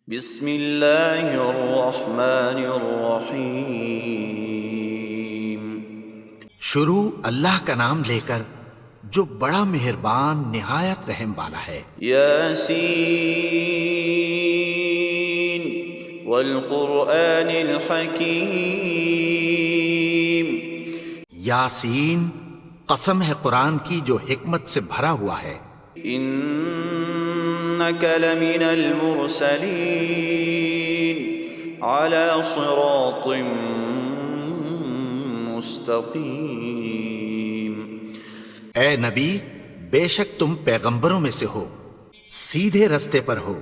بسم اللہ الرحمن الرحیم۔ شروع اللہ کا نام لے کر جو بڑا مہربان نہایت رحم والا ہے۔ یاسین والقرآن الحکیم۔ یاسین، قسم ہے قرآن کی جو حکمت سے بھرا ہوا ہے۔ انک لمن المرسلین علی صراط مستقیم۔ اے نبی، بے شک تم پیغمبروں میں سے ہو، سیدھے رستے پر ہو۔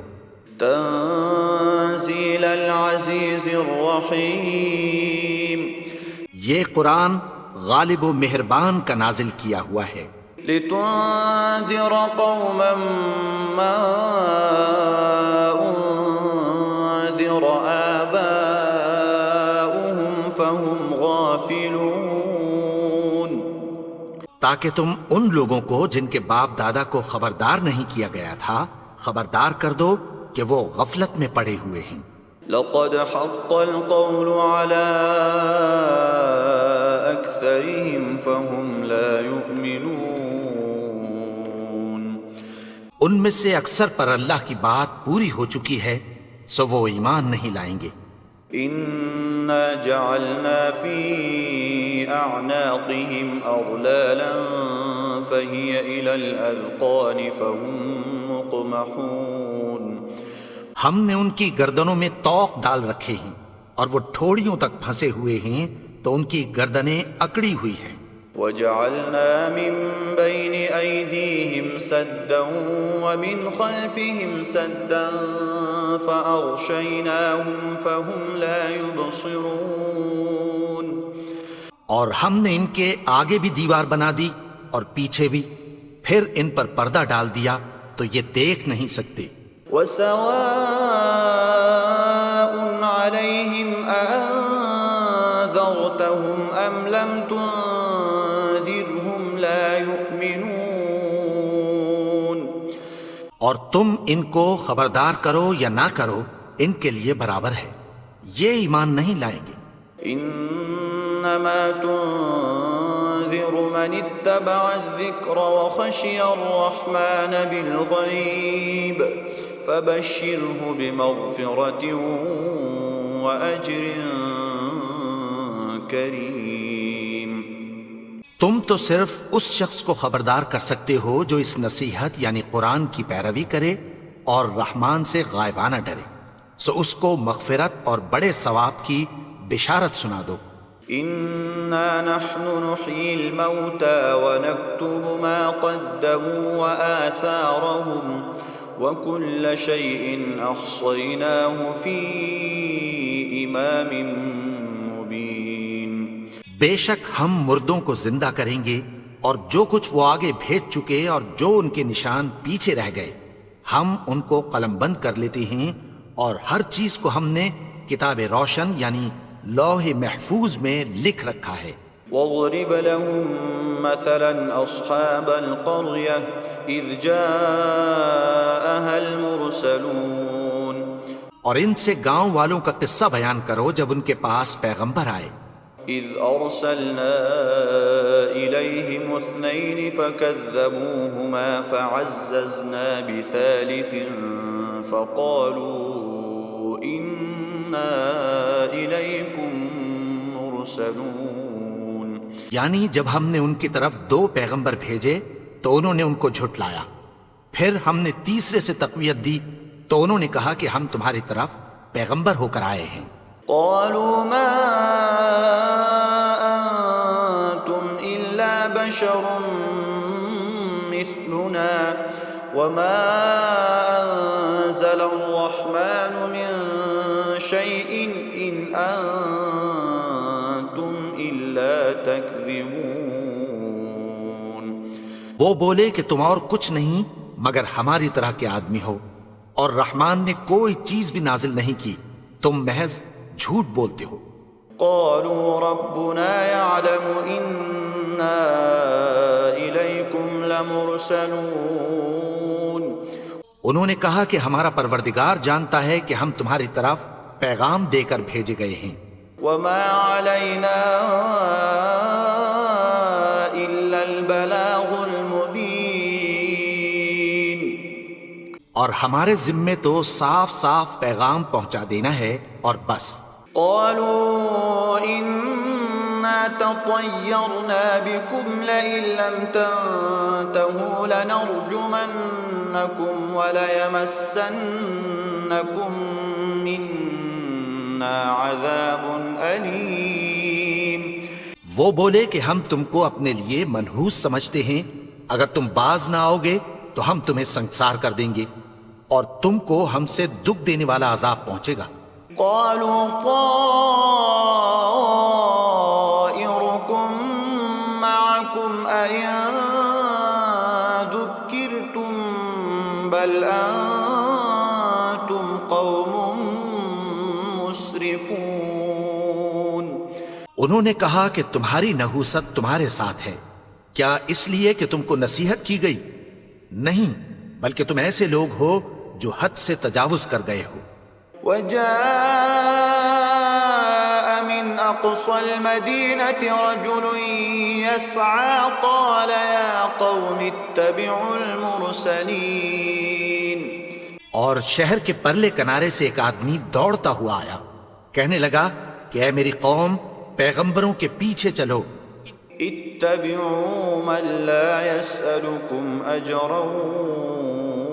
تنزیل العزیز الرحیم۔ یہ قرآن غالب و مہربان کا نازل کیا ہوا ہے۔ لتنذر قوما ما انذر آباؤهم فهم غافلون۔ تاکہ تم ان لوگوں کو جن کے باپ دادا کو خبردار نہیں کیا گیا تھا خبردار کر دو کہ وہ غفلت میں پڑے ہوئے ہیں۔ لقد حق القول على أكثرهم فهم لا يؤمنون۔ ان میں سے اکثر پر اللہ کی بات پوری ہو چکی ہے، سو وہ ایمان نہیں لائیں گے۔ إنا جعلنا في أعناقهم أغلالا فهي إلى الأذقان فهم مقمحون۔ ہم نے ان کی گردنوں میں طوق ڈال رکھے ہیں اور وہ ٹھوڑیوں تک پھنسے ہوئے ہیں تو ان کی گردنیں اکڑی ہوئی ہیں۔ وجعلنا من بين أيديهم سدا ومن خلفهم سدا فأغشيناهم فهم لا يبصرون۔ اور ہم نے ان کے آگے بھی دیوار بنا دی اور پیچھے بھی، پھر ان پر پردہ ڈال دیا تو یہ دیکھ نہیں سکتے۔ وسواء عليهم أأنذرتهم أم لم تنذرهم لا يؤمنون۔ اور تم ان کو خبردار کرو یا نہ کرو، ان کے لیے برابر ہے، یہ ایمان نہیں لائیں گے۔ انما تنذر من اتبع الذکر وخشی الرحمن بالغیب فبشرہ بمغفرۃ واجر کریم۔ تم تو صرف اس شخص کو خبردار کر سکتے ہو جو اس نصیحت یعنی قرآن کی پیروی کرے اور رحمان سے غائبانہ ڈرے، سو اس کو مغفرت اور بڑے ثواب کی بشارت سنا دو۔ انا نحن نحيي الموتى ونكتب ما قدموا وآثارهم وكل شيء احصيناه في امام مبين۔ بے شک ہم مردوں کو زندہ کریں گے اور جو کچھ وہ آگے بھیج چکے اور جو ان کے نشان پیچھے رہ گئے ہم ان کو قلم بند کر لیتے ہیں، اور ہر چیز کو ہم نے کتاب روشن یعنی لوح محفوظ میں لکھ رکھا ہے۔ واضرب لهم مثلا اصحاب القرية اذ جاءها المرسلون۔ اور ان سے گاؤں والوں کا قصہ بیان کرو جب ان کے پاس پیغمبر آئے۔ اذ ارسلنا اليهم اثنين فكذبوهما فعززنا بثالث فقالوا انا اليكم مرسلون۔ یعنی جب ہم نے ان کی طرف دو پیغمبر بھیجے تو انہوں نے ان کو جھٹلایا، پھر ہم نے تیسرے سے تقویت دی تو انہوں نے کہا کہ ہم تمہاری طرف پیغمبر ہو کر آئے ہیں۔ قالوا ما انتم الا بشر مثلنا وما انزل الرحمن من شيء ان انتم الا تكذبون۔ وہ بولے کہ تم اور کچھ نہیں مگر ہماری طرح کے آدمی ہو، اور رحمان نے کوئی چیز بھی نازل نہیں کی، تم محض جھوٹ بولتے ہو۔ قالوا ربنا يعلم إنا إليكم لمرسلون۔ انہوں نے کہا کہ ہمارا پروردگار جانتا ہے کہ ہم تمہاری طرف پیغام دے کر بھیجے گئے ہیں، وما علينا إلا البلاغ المبين اور ہمارے ذمے تو صاف صاف پیغام پہنچا دینا ہے اور بس۔ قالوا إنا تطيرنا بكم لئن لم تنتهوا لنرجمنكم وليمسنكم منا عذاب أليم۔ وہ بولے کہ ہم تم کو اپنے لیے منحوس سمجھتے ہیں، اگر تم باز نہ آؤ گے تو ہم تمہیں سنسار کر دیں گے اور تم کو ہم سے دکھ دینے والا عذاب پہنچے گا۔ قالوا طائركم معكم أئن ذكرتم بل أنتم قوم مسرفون۔ انہوں نے کہا کہ تمہاری نحوست تمہارے ساتھ ہے، کیا اس لیے کہ تم کو نصیحت کی گئی؟ نہیں، بلکہ تم ایسے لوگ ہو جو حد سے تجاوز کر گئے ہو۔ وجاء من أقصى المدينة رجل يسعى قال يا قوم اتبعوا المرسلين۔ اور شہر کے پرلے کنارے سے ایک آدمی دوڑتا ہوا آیا، کہنے لگا کہ اے میری قوم، پیغمبروں کے پیچھے چلو۔ اتبعوا من لا يسألكم أجرا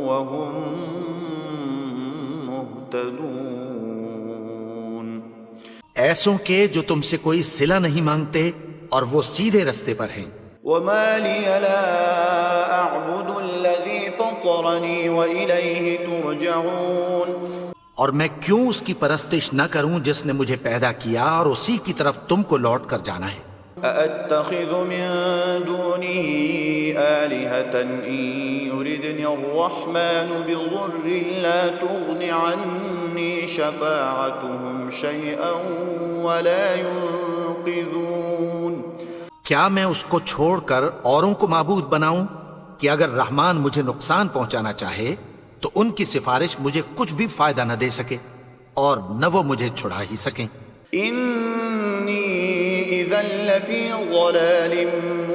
وهم مهتدون۔ ایسوں کے جو تم سے کوئی صلہ نہیں مانگتے اور وہ سیدھے رستے پر ہیں۔ وما لي لا أعبد الذي فطرني وإليه ترجعون۔ اور میں کیوں اس کی پرستش نہ کروں جس نے مجھے پیدا کیا اور اسی کی طرف تم کو لوٹ کر جانا ہے۔ أأتخذ من دونه آلهة إن يردني الرحمن بضر لا تغن عني شفاعتهم شيئا ولا ينقذون۔ کیا میں اس کو چھوڑ کر اوروں کو معبود بناؤں کہ اگر رحمان مجھے نقصان پہنچانا چاہے تو ان کی سفارش مجھے کچھ بھی فائدہ نہ دے سکے اور نہ وہ مجھے چھڑا ہی سکیں۔ إني إذا لفي ضلال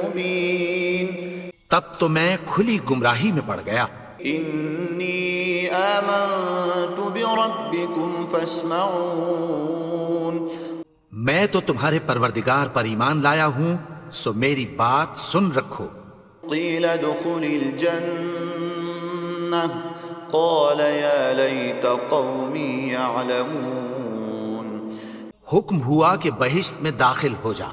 مبين۔ تب تو میں کھلی گمراہی میں پڑ گیا۔ إني آمنت بربكم فاسمعون۔ میں تو تمہارے پروردگار پر ایمان لایا ہوں، سو میری بات سن رکھو۔ قيل ادخل الجنة قال يا ليت قومي يعلمون۔ حکم ہوا کہ بہشت میں داخل ہو جا،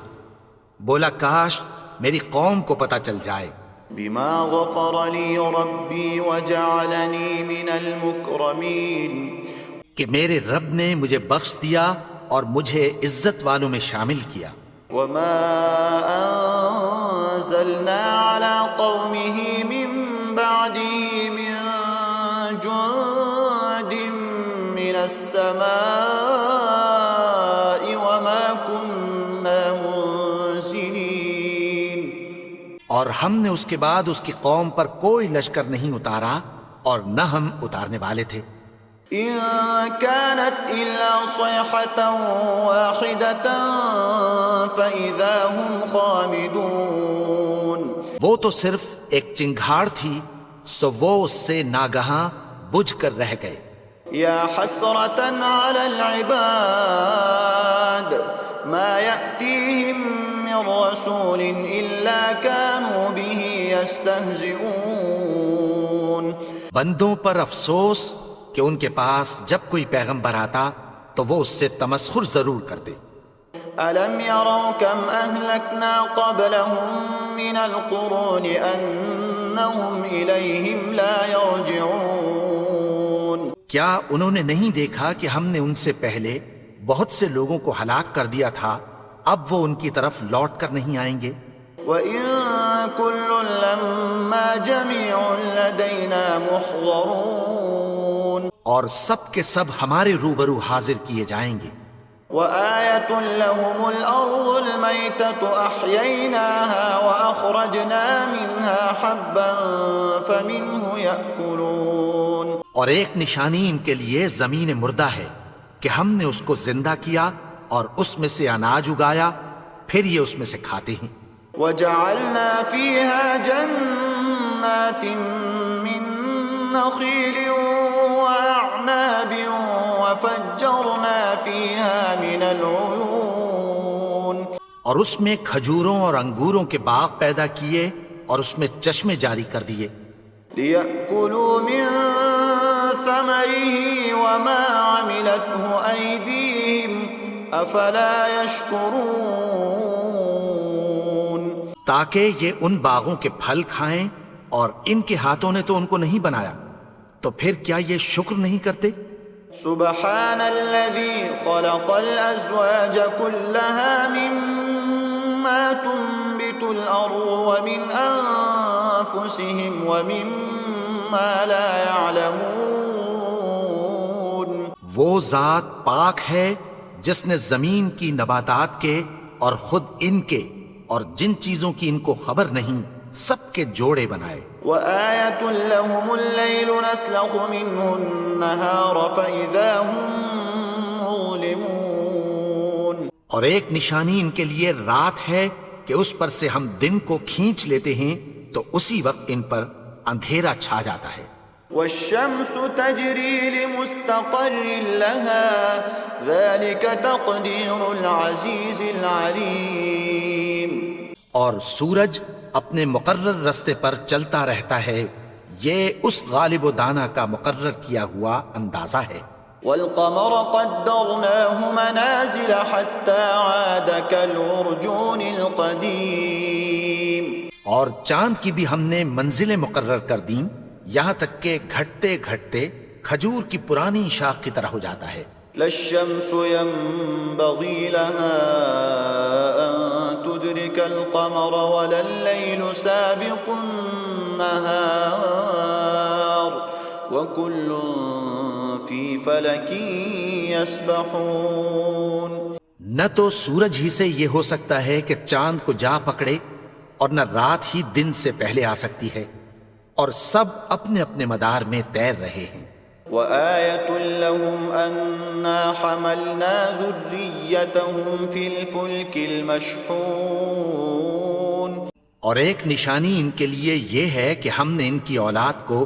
بولا کاش میری قوم کو پتہ چل جائے۔ بما غفر لي ربي وجعلني من المكرمين۔ کہ میرے رب نے مجھے بخش دیا اور مجھے عزت والوں میں شامل کیا۔ وما أنزلنا على قومه من بعده من جند من السماء وما كنا منزلين۔ اور ہم نے اس کے بعد اس کی قوم پر کوئی لشکر نہیں اتارا اور نہ ہم اتارنے والے تھے۔ إن كانت إلا صيحة واحدة فإذا هم خامدون۔ وہ تو صرف ایک چنگھاڑ تھی، سو وہ اس سے ناگہاں بجھ کر رہ گئے۔ يا حسرة على العباد ما يأتيهم من رسول إلا كانوا به يستهزئون۔ بندوں پر افسوس کہ ان کے پاس جب کوئی پیغمبر آتا تو وہ اس سے تمسخر ضرور کرتے۔ ألم يروا كم أهلكنا قبلهم من القرون أنهم إليهم لا يرجعون۔ کیا انہوں نے نہیں دیکھا کہ ہم نے ان سے پہلے بہت سے لوگوں کو ہلاک کر دیا تھا، اب وہ ان کی طرف لوٹ کر نہیں آئیں گے؟ وَإِن كُلٌّ لَمَّا جَمِيعٌ لَدَيْنَا مُحْضَرُونَ۔ اور سب کے سب ہمارے روبرو حاضر کیے جائیں گے۔ وَآيَةٌ لَهُمُ الْأَرْضُ الْمَيْتَةُ أَحْيَيْنَاهَا وَأَخْرَجْنَا مِنْهَا حَبًّا فَمِنْهُ يَأْكُلُونَ۔ اور ایک نشانی ان کے لیے زمین مردہ ہے کہ ہم نے اس کو زندہ کیا اور اس میں سے اناج اگایا، پھر یہ اس میں سے کھاتے ہیں۔ وجعلنا فيها جنات من نخيل وأعناب وفجرنا فيها من العيون، اور اس میں کھجوروں اور انگوروں کے باغ پیدا کیے اور اس میں چشمے جاری کر دیے، ليأكلوا من ثمره وما عملته أيديهم أفلا يشكرون، تاکہ یہ ان باغوں کے پھل کھائیں، اور ان کے ہاتھوں نے تو ان کو نہیں بنایا، تو پھر کیا یہ شکر نہیں کرتے؟ سبحان الذي خلق الأزواج كلها مما تنبت الأرض ومن أنفسهم ومما لا يعلمون، وہ ذات پاک ہے جس نے زمین کی نباتات کے اور خود ان کے اور جن چیزوں کی ان کو خبر نہیں سب کے جوڑے بنائے۔ وآية لهم الليل نسلخ منه النهار فإذا هم مظلمون، اور ایک نشانی ان کے لیے رات ہے کہ اس پر سے ہم دن کو کھینچ لیتے ہیں تو اسی وقت ان پر اندھیرا چھا جاتا ہے۔ والشمس تجري لمستقر لها ذلك تقدير العزيز العليم، اور سورج اپنے مقرر رستے پر چلتا رہتا ہے، یہ اس غالب و دانا کا مقرر کیا ہوا اندازہ ہے۔ والقمر قدرناه منازل حتى عاد كالعرجون القديم، اور چاند کی بھی ہم نے منزلیں مقرر کر دیں، یہاں تک کہ گھٹتے گھٹتے کھجور کی پرانی شاخ کی طرح ہو جاتا ہے۔ لا الشمس ينبغي لها أن تدرك القمر ولا الليل سابق النهار وكل في فلك يسبحون، نہ تو سورج ہی سے یہ ہو سکتا ہے کہ چاند کو جا پکڑے، اور نہ رات ہی دن سے پہلے آ سکتی ہے، اور سب اپنے اپنے مدار میں تیر رہے ہیں۔ وآية لهم أنا حملنا ذريتهم في الفلك المشحون، اور ایک نشانی ان کے لیے یہ ہے کہ ہم نے ان کی اولاد کو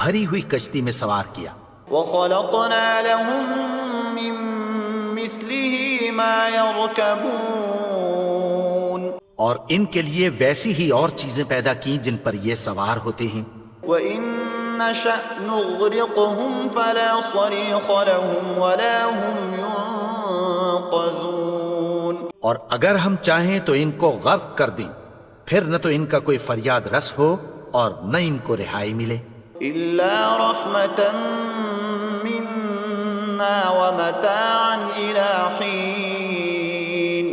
بھری ہوئی کشتی میں سوار کیا، وخلقنا لهم من مثله ما يركبون، اور ان کے لیے ویسی ہی اور چیزیں پیدا کی جن پر یہ سوار ہوتے ہیں۔ وإن نشأ نغرقهم فلا صريخ لهم ولا هم ينقذون، اور اگر ہم چاہیں تو ان کو غرق کر دیں، پھر نہ تو ان کا کوئی فریاد رس ہو اور نہ ان کو رہائی ملے۔ إلا رحمة منا ومتاعا إلى حين،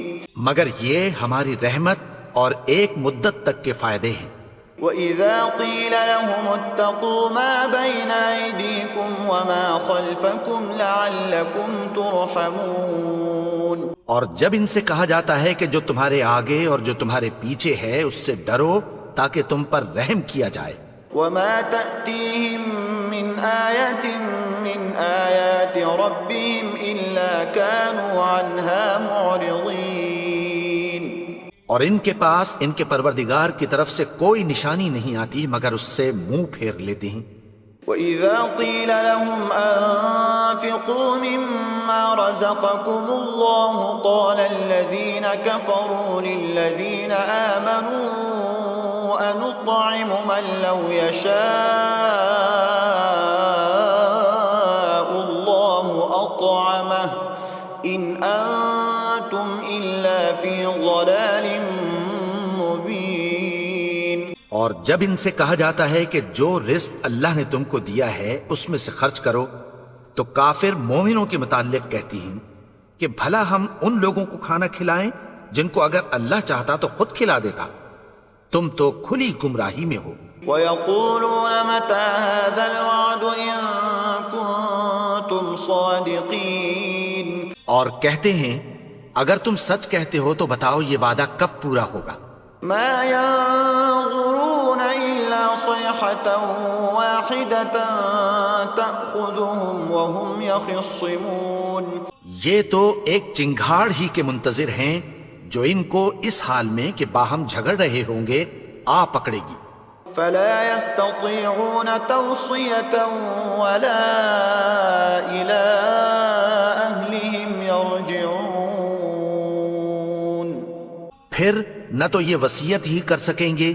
مگر یہ ہماری رحمت اور ایک مدت تک کے فائدے ہیں۔ وإذا قيل لهم اتقوا ما بين أيديكم وما خلفكم لعلكم ترحمون، اور جب ان سے کہا جاتا ہے کہ جو تمہارے آگے اور جو تمہارے پیچھے ہے اس سے ڈرو تاکہ تم پر رحم کیا جائے۔ وما تأتيهم من آية من آيات ربهم إلا كانوا عنها معرضين، اور ان کے پاس ان کے پروردگار کی طرف سے کوئی نشانی نہیں آتی مگر اس سے منہ پھیر لیتے ہیں۔ وإذا قيل لهم أنفقوا مما رزقكم الله قال الذين كفروا للذين آمنوا أنطعم من لو يشاء الله أطعمه إن أنتم إلا في ضلال مبين، اور جب ان سے کہا جاتا ہے کہ جو رزق اللہ نے تم کو دیا ہے اس میں سے خرچ کرو، تو کافر مومنوں کے متعلق کہتی ہیں کہ بھلا ہم ان لوگوں کو کھانا کھلائیں جن کو اگر اللہ چاہتا تو خود کھلا دیتا، تم تو کھلی گمراہی میں ہو۔ ويقولون متى هذا الوعد إن كنتم صادقين، اور کہتے ہیں اگر تم سچ کہتے ہو تو بتاؤ یہ وعدہ کب پورا ہوگا۔ ما ينظرون إلا صيحة واحدة تأخذهم وهم يخصمون. یہ تو ایک چنگھاڑ ہی کے منتظر ہیں جو ان کو اس حال میں کہ باہم جھگڑ رہے ہوں گے آ پکڑے گی. فلا يستطيعون توصية ولا إلى أهلهم يرجعون. پھر نہ تو یہ وصیت ہی کر سکیں گے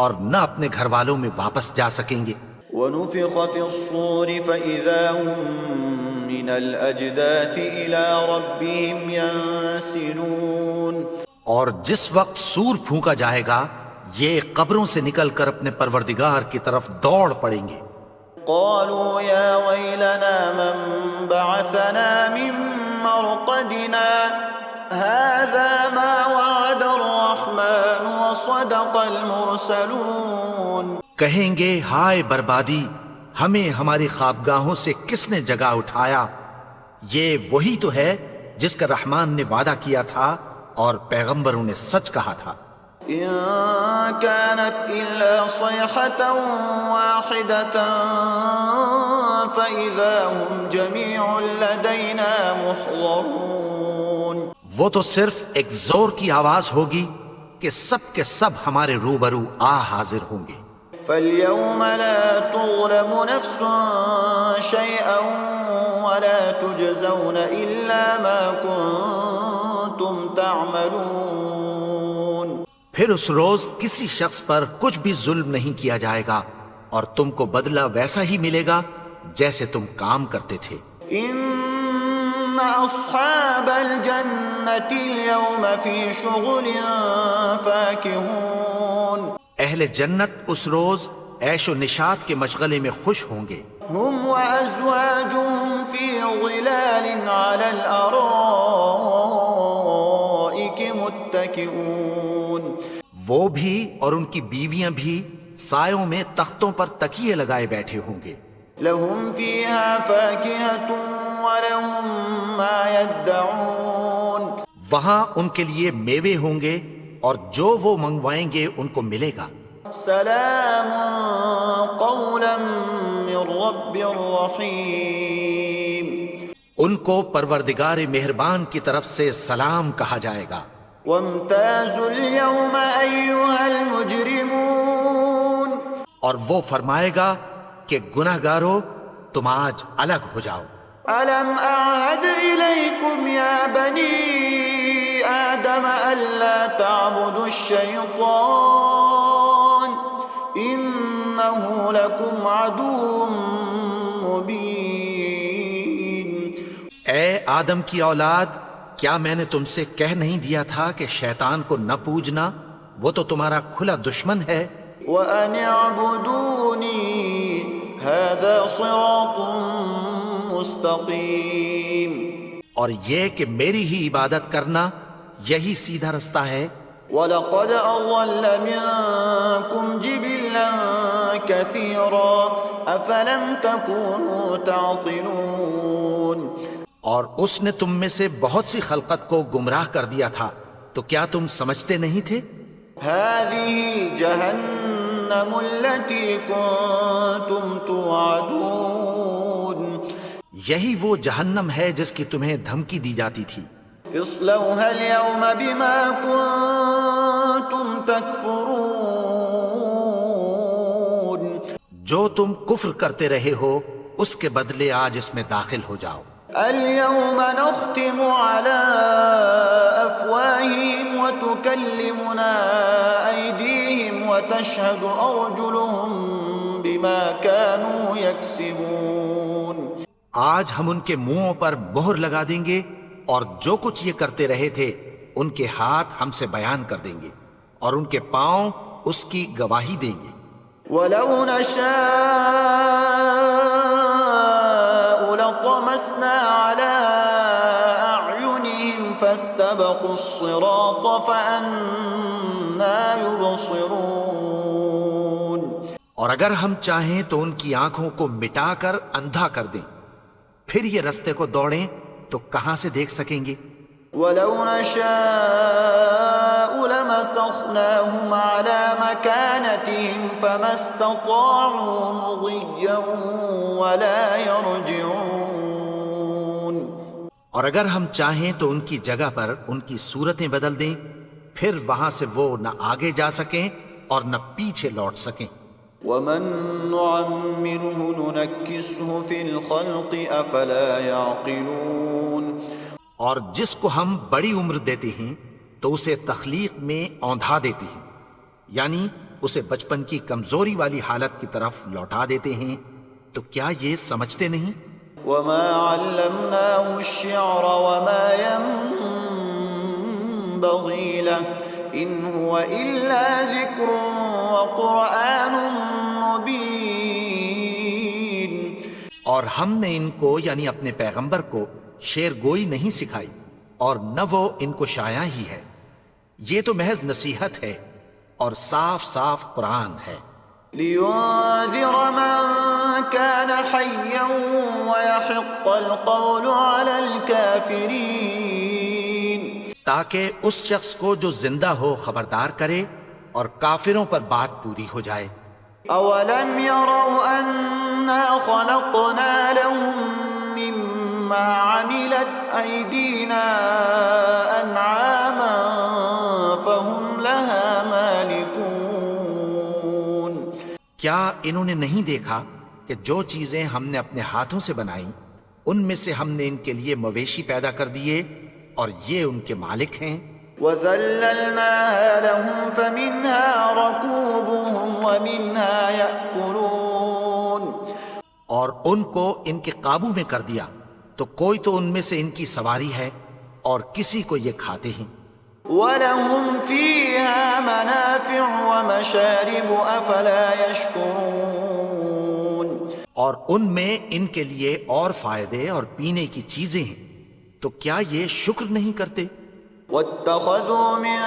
اور نہ اپنے گھر والوں میں واپس جا سکیں گے. ونفخ في الصور فإذا هم من الأجداث إلى ربهم ينسلون. اور جس وقت سور پھونکا جائے گا یہ قبروں سے نکل کر اپنے پروردگار کی طرف دوڑ پڑیں گے. قالوا يا ويلنا من بعثنا من مرقدنا هذا ما وعد الرحمن وصدق المرسلون. کہیں گے ہائے بربادی، ہمیں ہماری خوابگاہوں سے کس نے جگا اٹھایا؟ یہ وہی تو ہے جس کا رحمان نے وعدہ کیا تھا اور پیغمبروں نے سچ کہا تھا. إن كانت إلا صيحة واحدة فإذا هم جميع لدينا محضرون. وہ تو صرف ایک زور کی آواز ہوگی کہ سب کے سب ہمارے روبرو آ حاضر ہوں گے. فاليوم لا تظلم نفس شيئا ولا تجزون إلا ما كنتم تعملون. پھر اس روز کسی شخص پر کچھ بھی ظلم نہیں کیا جائے گا اور تم کو بدلہ ویسا ہی ملے گا جیسے تم کام کرتے تھے. إن أصحاب الجنة اليوم في شغل فاكهون. اہل جنت اس روز عیش و نشاط کے مشغلے میں خوش ہوں گے. هم وأزواجهم في ظلال على الأرائك متكئون. وہ بھی اور ان کی بیویاں بھی سایوں میں تختوں پر تکیے لگائے بیٹھے ہوں گے. لهم فيها فاكهة ولهم ما يدعون. وہاں ان کے لیے میوے ہوں گے اور جو وہ منگوائیں گے ان کو ملے گا. سلام قولا من رب رحیم. ان کو پروردگار مہربان کی طرف سے سلام کہا جائے گا. وامتازوا اليوم أيها المجرمون. اور وہ فرمائے گا کہ گناہگارو تم آج الگ ہو جاؤ. ألم أعهد إليكم يا بني آدم ألا تعبدوا الشيطان إنه لكم عدو مبين. اے آدم کی اولاد، کیا میں نے تم سے کہہ نہیں دیا تھا کہ شیطان کو نہ پوجنا؟ وہ تو تمہارا کھلا دشمن ہے. وَأَنِ اعْبُدُونِي هَذَا صِرَاطٌ مُسْتَقِيمٌ. اور یہ کہ میری ہی عبادت کرنا یہی سیدھا رستہ ہے. وَلَقَدْ أَضَلَّ مِنكُمْ جِبِلًّا كَثِيرًا أَفَلَمْ تَكُونُوا تَعْقِلُونَ. اور اس نے تم میں سے بہت سی خلقت کو گمراہ کر دیا تھا، تو کیا تم سمجھتے نہیں تھے؟ هَذِهِ جَهَنَّمُ الَّتِي كُنتُمْ تُوعَدُونَ. یہی وہ جہنم ہے جس کی تمہیں دھمکی دی جاتی تھی. اصلوها اليوم بما كنتم تكفرون. جو تم کفر کرتے رہے ہو اس کے بدلے آج اس میں داخل ہو جاؤ. اليوم نختم على أفواههم وتكلمنا أيديهم وتشهد أرجلهم بما كانوا يكسبون. آج ہم ان کے منہوں پر مہر لگا دیں گے اور جو کچھ یہ کرتے رہے تھے ان کے ہاتھ ہم سے بیان کر دیں گے اور ان کے پاؤں اس کی گواہی دیں گے. وَلَوْ نَشَاءُ لَطَمَسْنَا عَلَىٰ أَعْيُنِهِمْ فَاسْتَبَقُوا الصِّرَاطَ فَأَنَّىٰ يُبْصِرُونَ. اور اگر ہم چاہیں تو ان کی آنکھوں کو مٹا کر اندھا کر دیں، پھر یہ رستے کو دوڑیں تو کہاں سے دیکھ سکیں گے؟ وَلَوْ نَشَاءُ لَمَسَخْنَاهُمْ عَلَى مَكَانَتِهِمْ فَمَا اسْتَطَاعُوا مُضِيًّا وَلَا يَرْجِعُونَ۔ اور اگر ہم چاہیں تو ان کی جگہ پر ان کی صورتیں بدل دیں، پھر وہاں سے وہ نہ آگے جا سکیں اور نہ پیچھے لوٹ سکیں۔ وَمَن نُّعَمِّرْهُ نُنَكِّسْهُ فِي الْخَلْقِ أَفَلَا يَعْقِلُونَ۔ اور جس کو ہم بڑی عمر دیتے ہیں تو اسے تخلیق میں اوندھا دیتے ہیں، یعنی اسے بچپن کی کمزوری والی حالت کی طرف لوٹا دیتے ہیں، تو کیا یہ سمجھتے نہیں؟ وَمَا عَلَّمْنَاهُ الشِّعْرَ وَمَا يَنبَغِي لَهُ إِنْ هُوَ إِلَّا ذِكْرٌ وَقُرْآنٌ مُبِينٌ۔ اور ہم نے ان کو یعنی اپنے پیغمبر کو شعر گوئی نہیں سکھائی، اور نہ وہ ان کو شایا ہی ہے، یہ تو محض نصیحت ہے اور صاف صاف قرآن ہے۔ لِيُنذِرَ مَن كَانَ حَيًّا وَيَحِقَّ الْقَوْلُ عَلَى الْكَافِرِينَ، تاکہ اس شخص کو جو زندہ ہو خبردار کرے اور کافروں پر بات پوری ہو جائے۔ أَوَلَمْ يَرَوْا أَنَّا خَلَقْنَا لَهُم مِّمَّا عَمِلَتْ أَيْدِينَا أَنْعَامًا فَهُمْ لَهَا مَالِكُونَ۔ کیا انہوں نے نہیں دیکھا کہ جو چیزیں ہم نے اپنے ہاتھوں سے بنائیں ان میں سے ہم نے ان کے لیے مویشی پیدا کر دیے اور یہ ان کے مالک ہیں۔ وَذَلَّلْنَاهَا لَهُمْ فَمِنْهَا رَكُوبُهُمْ وَمِنْهَا يَأْكُلُونَ۔ اور ان کو ان کے قابو میں کر دیا تو کوئی تو ان میں سے ان کی سواری ہے اور کسی کو یہ کھاتے ہیں۔ وَلَهُمْ فِيهَا مَنَافِعُ وَمَشَارِبُ أَفَلَا يَشْكُرُونَ۔ اور ان میں ان کے لیے اور فائدے اور پینے کی چیزیں ہیں، تو کیا یہ شکر نہیں کرتے؟ وَاتَّخَذُوا مِن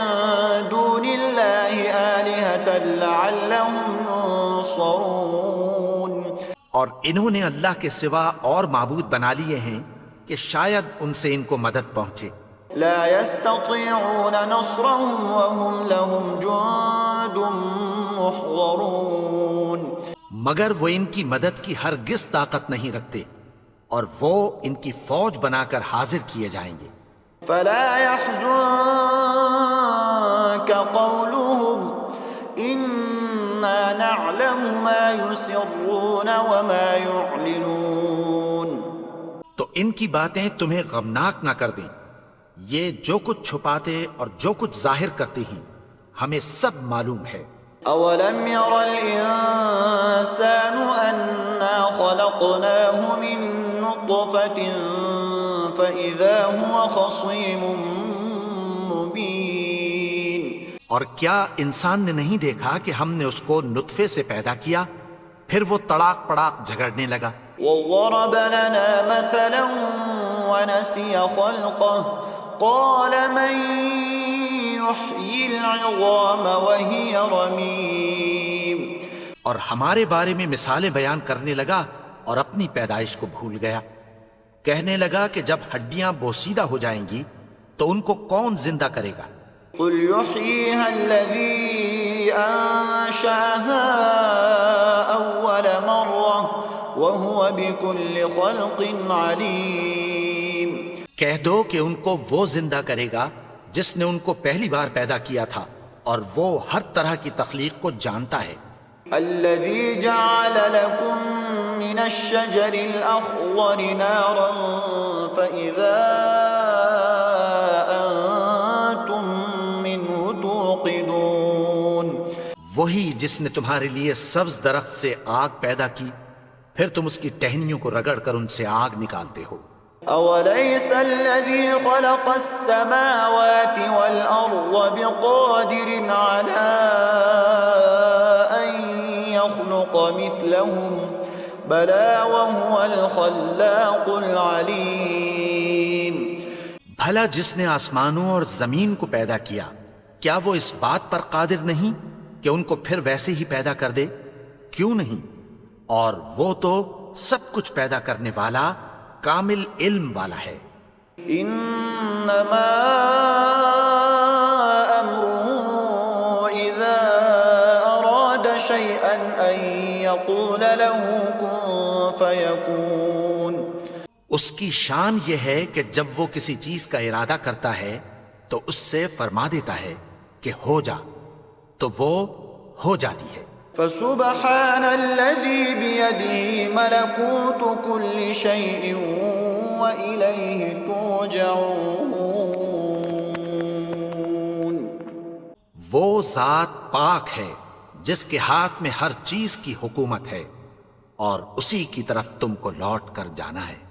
دُونِ اللَّهِ آلِهَةً لَعَلَّهُمْ يُنصَرُونَ۔ اور انہوں نے اللہ کے سوا اور معبود بنا لیے ہیں کہ شاید ان سے ان کو مدد پہنچے۔ لا يستطيعون نصرهم وهم لهم جند محضرون۔ مگر وہ ان کی مدد کی ہرگز طاقت نہیں رکھتے اور وہ ان کی فوج بنا کر حاضر کیے جائیں گے۔ فلا يحزنك قولهم إنا نعلم ما يسرون وما يعلنون۔ تو ان کی باتیں تمہیں غمناک نہ کر دیں، یہ جو کچھ چھپاتے اور جو کچھ ظاہر کرتے ہیں ہمیں سب معلوم ہے۔ أَوَلَمْ يَرَ الْإِنسَانُ أَنَّا خَلَقْنَاهُ مِن نُّطْفَةٍ فَإِذَا هُوَ خَصِيمٌ مُّبِينٌ۔ اور کیا انسان نے نہیں دیکھا کہ ہم نے اس کو نطفے سے پیدا کیا، پھر وہ تڑاک پڑاک جھگڑنے لگا۔ وَضَرَبَ لَنَا مَثَلًا وَنَسِيَ خَلْقَهُ قَالَ مَن يُحْيِي الْعِظَامَ وَهِيَ رَمِيمٌ۔ اور ہمارے بارے میں مثالیں بیان کرنے لگا اور اپنی پیدائش کو بھول گیا، کہنے لگا کہ جب ہڈیاں بوسیدہ ہو جائیں گی تو ان کو کون زندہ کرے گا؟ قُلْ يُحْيِيهَا الَّذِي أَنشَأَهَا أَوَّلَ مَرَّةٍ وَهُوَ بِكُلِّ خَلْقٍ عَلِيمٌ۔ کہہ دو کہ ان کو وہ زندہ کرے گا جس نے ان کو پہلی بار پیدا کیا تھا اور وہ ہر طرح کی تخلیق کو جانتا ہے۔ الَّذِي جَعَلَ لَكُم مِّنَ الشَّجَرِ الْأَخْضَرِ نَارًا فَإِذَا أَنتُم مِّنْهُ تُوقِدُونَ۔ وہی جس نے تمہارے لیے سبز درخت سے آگ پیدا کی، پھر تم اس کی ٹہنیوں کو رگڑ کر ان سے آگ نکالتے ہو۔ أَوَلَيْسَ الَّذِي خَلَقَ السَّمَاوَاتِ وَالْأَرْضَ بِقَادِرٍ عَلَىٰ أَن يَخْلُقَ مِثْلَهُم بَلَىٰ وَهُوَ الْخَلَّاقُ الْعَلِيمُ۔ بھلا جس نے آسمانوں اور زمین کو پیدا کیا، کیا وہ اس بات پر قادر نہیں کہ ان کو پھر ویسے ہی پیدا کر دے؟ کیوں نہیں؟ اور وہ تو سب کچھ پیدا کرنے والا کامل علم والا ہے۔ انما امره اذا اراد شيئا ان يقول له كن فيكون. اس کی شان یہ ہے کہ جب وہ کسی چیز کا ارادہ کرتا ہے تو اس سے فرما دیتا ہے کہ ہو جا، تو وہ ہو جاتی ہے. فسبحان الذي بيده ملكوت كل شيء وإليه ترجعون. وہ ذات پاک ہے جس کے ہاتھ میں ہر چیز کی حکومت ہے اور اسی کی طرف تم کو لوٹ کر جانا ہے.